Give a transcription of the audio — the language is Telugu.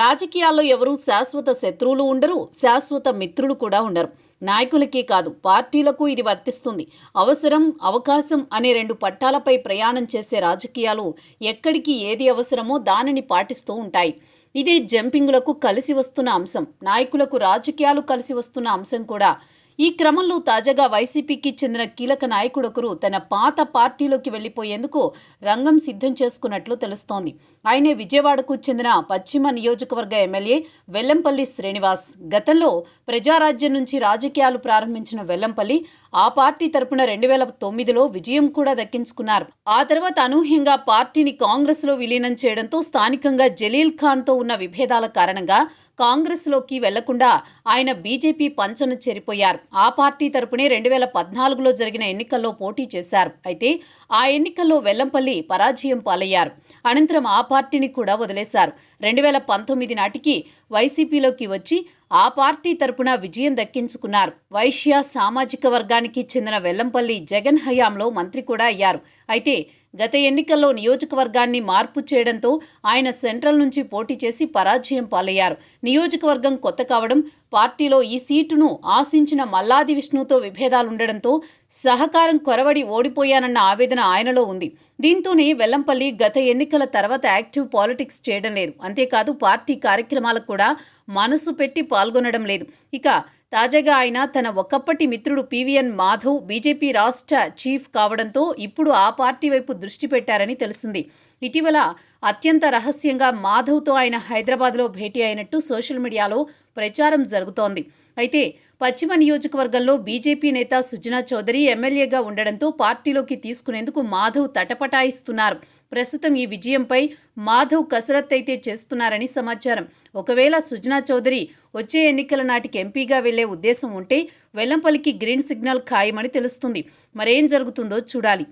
రాజకీయాల్లో ఎవరూ శాశ్వత శత్రువులు ఉండరు, శాశ్వత మిత్రులు కూడా ఉండరు. నాయకులకే కాదు, పార్టీలకు ఇది వర్తిస్తుంది. అవసరం, అవకాశం అనే రెండు పట్టాలపై ప్రయాణం చేసే రాజకీయాలు ఎక్కడికి ఏది అవసరమో దానిని పాటిస్తూ ఉంటాయి. ఇది జంపింగులకు కలిసి వస్తున్న అంశం. నాయకులకు రాజకీయాలు కలిసి వస్తున్న అంశం కూడా. ఈ క్రమంలో తాజాగా వైసీపీకి చెందిన కీలక నాయకుడొకరు తన పాత పార్టీలోకి వెళ్లిపోయేందుకు రంగం సిద్ధం చేసుకున్నట్లు తెలుస్తోంది. ఆయనే విజయవాడకు చెందిన పశ్చిమ నియోజకవర్గ ఎమ్మెల్యే వెల్లంపల్లి శ్రీనివాస్. గతంలో ప్రజారాజ్యం నుంచి రాజకీయాలు ప్రారంభించిన వెల్లంపల్లి ఆ పార్టీ తరపున 2009లో విజయం కూడా దక్కించుకున్నారు. ఆ తర్వాత అనూహ్యంగా పార్టీని కాంగ్రెస్లో విలీనం చేయడంతో స్థానికంగా జలీల్ ఖాన్తో ఉన్న విభేదాల కారణంగా కాంగ్రెస్లోకి వెళ్లకుండా ఆయన బీజేపీ పంచన చేరిపోయారు. ఆ పార్టీ తరపునే 2014లో జరిగిన ఎన్నికల్లో పోటీ చేశారు. అయితే ఆ ఎన్నికల్లో వెల్లంపల్లి పరాజయం పాలయ్యారు. అనంతరం ఆ పార్టీని కూడా వదిలేశారు. 2019 నాటికి వైసీపీలోకి వచ్చి ఆ పార్టీ తరపున విజయం దక్కించుకున్నారు. వైశ్య సామాజిక వర్గానికి చెందిన వెల్లంపల్లి జగన్ హయాంలో మంత్రి కూడా అయ్యారు. అయితే గత ఎన్నికల్లో నియోజకవర్గాన్ని మార్పు చేయడంతో ఆయన సెంట్రల్ నుంచి పోటీ చేసి పరాజయం పాలయ్యారు. నియోజకవర్గం కొత్త కావడం, పార్టీలో ఈ సీటును ఆశించిన మల్లాది విష్ణుతో విభేదాలుండడంతో సహకారం కొరవడి ఓడిపోయానన్న ఆవేదన ఆయనలో ఉంది. దీంతోనే వెల్లంపల్లి గత ఎన్నికల తర్వాత యాక్టివ్ పాలిటిక్స్ చేయడం లేదు. అంతేకాదు పార్టీ కార్యక్రమాలకు కూడా మనసు పెట్టి పాల్గొనడం లేదు. ఇక తాజాగా ఆయన తన ఒకప్పటి మిత్రుడు పివిఎన్ మాధవ్ బీజేపీ రాష్ట్ర చీఫ్ కావడంతో ఇప్పుడు ఆ పార్టీ వైపు దృష్టి పెట్టారని తెలిసింది. ఇటీవల అత్యంత రహస్యంగా మాధవ్తో ఆయన హైదరాబాద్లో భేటీ అయినట్టు సోషల్ మీడియాలో ప్రచారం జరుగుతోంది. అయితే పశ్చిమ నియోజకవర్గంలో బీజేపీ నేత సుజనా చౌదరి ఎమ్మెల్యేగా ఉండడంతో పార్టీలోకి తీసుకునేందుకు మాధవ్ తటపటాయిస్తున్నారు. ప్రస్తుతం ఈ విజయంపై మాధవ్ కసరత్తు అయితే చేస్తున్నారని సమాచారం. ఒకవేళ సుజనా చౌదరి వచ్చే ఎన్నికల నాటికి ఎంపీగా వెళ్లే ఉద్దేశం ఉంటే వెల్లంపల్లికి గ్రీన్ సిగ్నల్ ఖాయమని తెలుస్తుంది. మరేం జరుగుతుందో చూడాలి.